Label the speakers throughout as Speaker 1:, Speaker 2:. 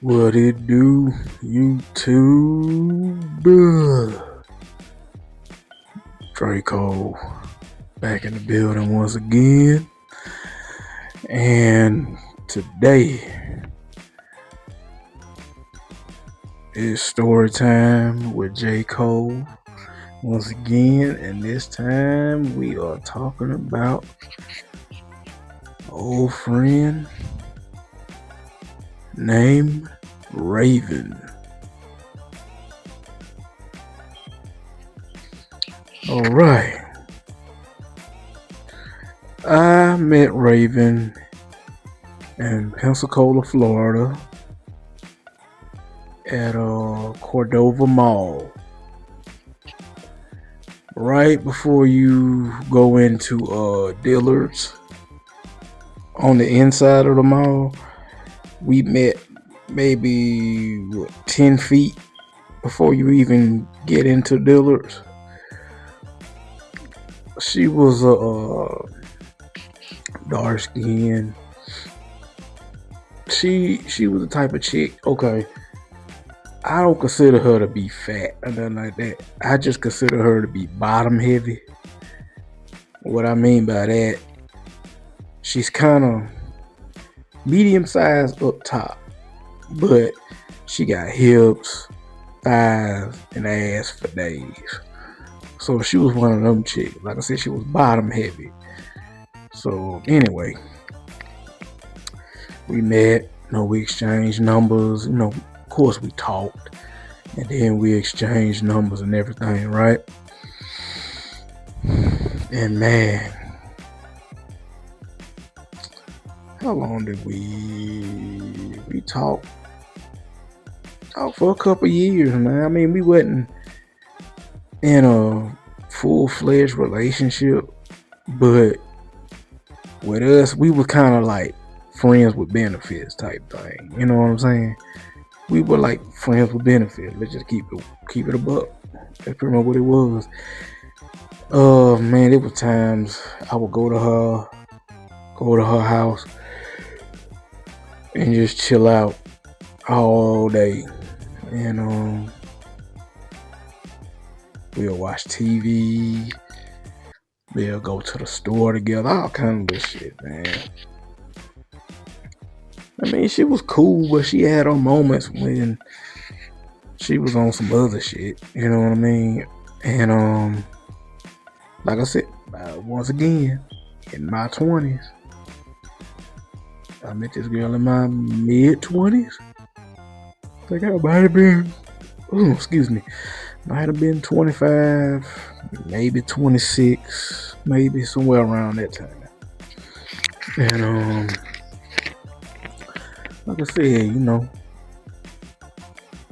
Speaker 1: What it do, YouTube? Draco back in the building once again. And today is story time with J. Cole once again. And this time we are talking about old friend named Raven. Alright. I met Raven in Pensacola, Florida at Cordova Mall. Right before you go into Dillard's on the inside of the mall, we met maybe 10 feet before you even get into Dillard's. She was dark skin. She was the type of chick. Okay, I don't consider her to be fat or nothing like that. I just consider her to be bottom heavy. What I mean by that, she's kind of medium sized up top, but she got hips, thighs, and ass for days. So she was one of them chicks. Like I said, she was bottom heavy. So anyway, we met, we exchanged numbers, of course we talked, and then we exchanged numbers and everything, right? And man, how long did we talk? Talk for a couple years, man. I mean, we wasn't in a full-fledged relationship, but with us, we were kind of like friends with benefits type thing. You know what I'm saying? We were like friends with benefits. Let's just keep it a buck. That's pretty much what it was. Man, there were times I would go to her house and just chill out all day. And we'll watch TV. We'll go to the store together. All kind of shit, man. I mean, she was cool, but she had her moments when she was on some other shit. You know what I mean? And like I said, once again, in my 20s, I met this girl in my mid-20s. I think I might have been, might have been 25, maybe 26, maybe somewhere around that time. And like I said,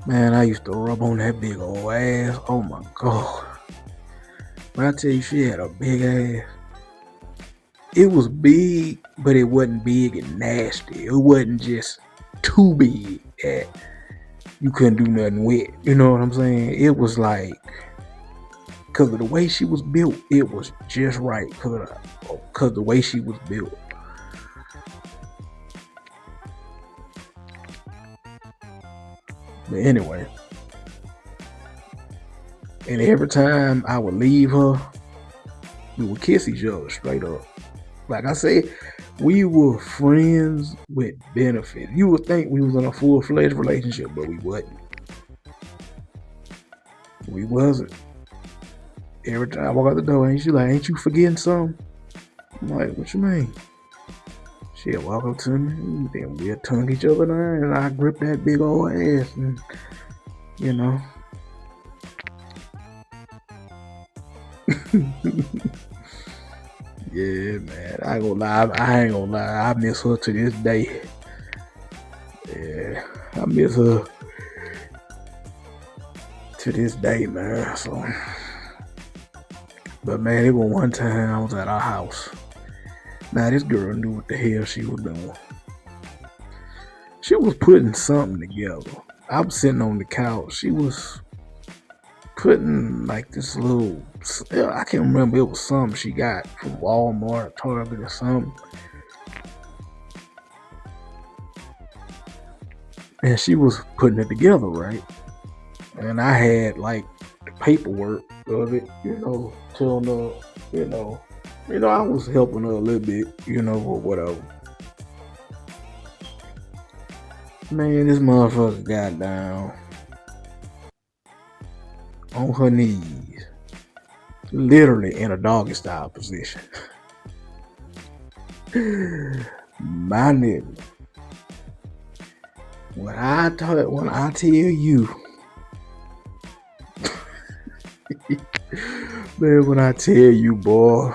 Speaker 1: man, I used to rub on that big old ass. Oh my God. When I tell you she had a big ass, it was big, but it wasn't big and nasty. It wasn't just too big that you couldn't do nothing with. You know what I'm saying? It was like, because of the way she was built, it was just right. Because the way she was built. But anyway, and every time I would leave her, we would kiss each other straight up. Like I said, we were friends with benefits. You would think we was in a full-fledged relationship, but we wasn't. We wasn't. Every time I walk out the door, ain't you forgetting something? I'm like, what you mean? She'll walk up to me, then we'll tongue each other down, and I grip that big old ass, and yeah, man. I ain't gonna lie. I miss her to this day. Yeah, I miss her to this day, man. So, but man, it was one time I was at our house. Now this girl knew what the hell she was doing. She was putting something together. I was sitting on the couch. She was putting like this little, I can't remember, it was something she got from Walmart, Target or something. and she was putting it together, right? And I had like the paperwork of it, telling her, you know, I was helping her a little bit, or whatever. Man, this motherfucker got down on her knees, literally in a doggy style position. My nigga, when I tell you, man, when I tell you, boy,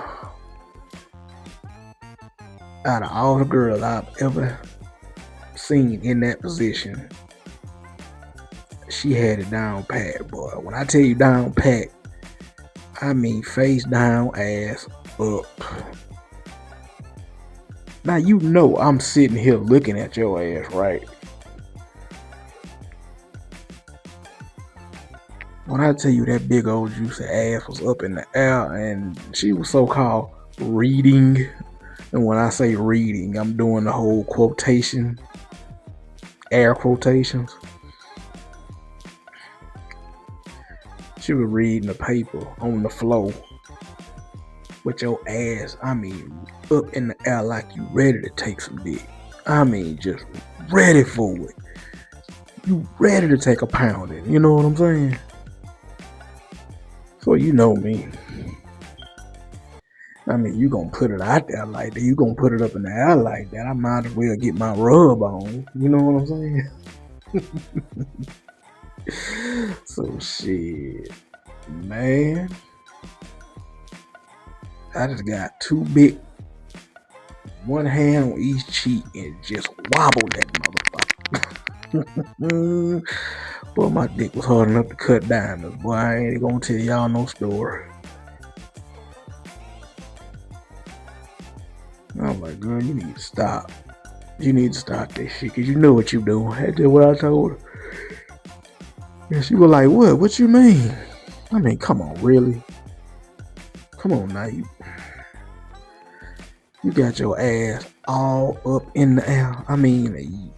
Speaker 1: out of all the girls I've ever seen in that position, she had it down pat, boy. When I tell you down pat, I mean face down, ass up. Now I'm sitting here looking at your ass, right? When I tell you that big old juicy ass was up in the air and she was so-called reading, and when I say reading, I'm doing the whole quotation, air quotations. She was reading the paper on the floor with your ass, up in the air like you ready to take some dick. Just ready for it. You ready to take a pounding, you know what I'm saying? So you know me. You gonna put it out there like that. You gonna put it up in the air like that. I might as well get my rub on. You know what I'm saying? So shit, man. I just got too big, one hand on each cheek, and just wobbled that motherfucker. Boy, my dick was hard enough to cut diamonds. Boy, I ain't gonna tell y'all no story. I'm like, girl, you need to stop. You need to stop this shit, cause you know what you doing. That's just what I told her. And she was like, what? What you mean? Come on, really? Come on now, you got your ass all up in the air.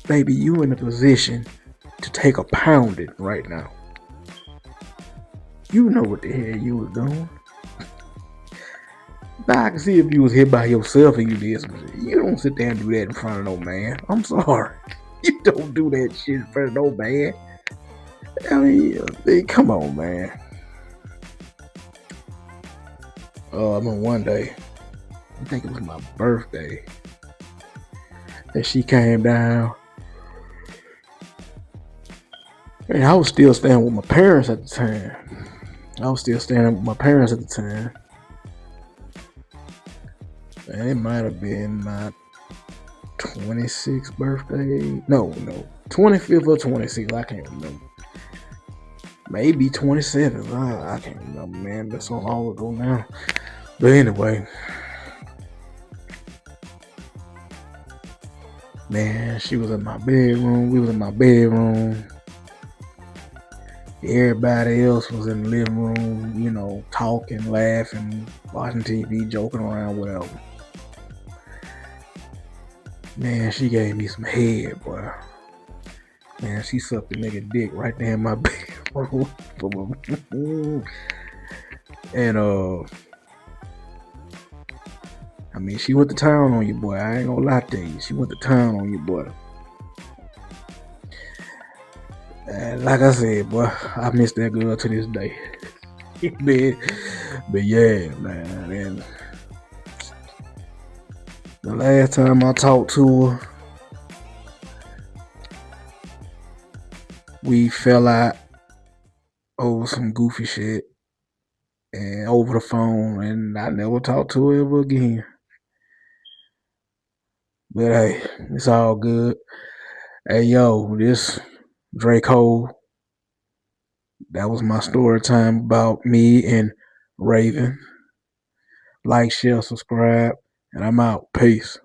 Speaker 1: Baby, you in a position to take a pounding right now. You know what the hell you was doing. Now I can see if you was here by yourself and you did some shit. You don't sit there and do that in front of no man. I'm sorry. You don't do that shit in front of no man. Come on, man. One day, I think it was my birthday, and she came down, and I was still staying with my parents at the time. And it might have been my 26th birthday. No, 25th or 26th. I can't remember. Maybe 27th. I can't remember, man. That's so long ago now. But anyway, man, she was in my bedroom. We was in my bedroom. Everybody else was in the living room, talking, laughing, watching TV, joking around, whatever. Man, she gave me some head, boy. Man, she sucked the nigga dick right there in my bedroom. And she went to town on you, boy. I ain't gonna lie to you. She went to town on you, boy. And like I said, boy, I miss that girl to this day. But yeah, man. And the last time I talked to her, we fell out over some goofy shit and over the phone, and I never talked to her ever again. But hey, it's all good. Hey, yo, this Draco. That was my story time about me and Raven. Like, share, subscribe, and I'm out. Peace.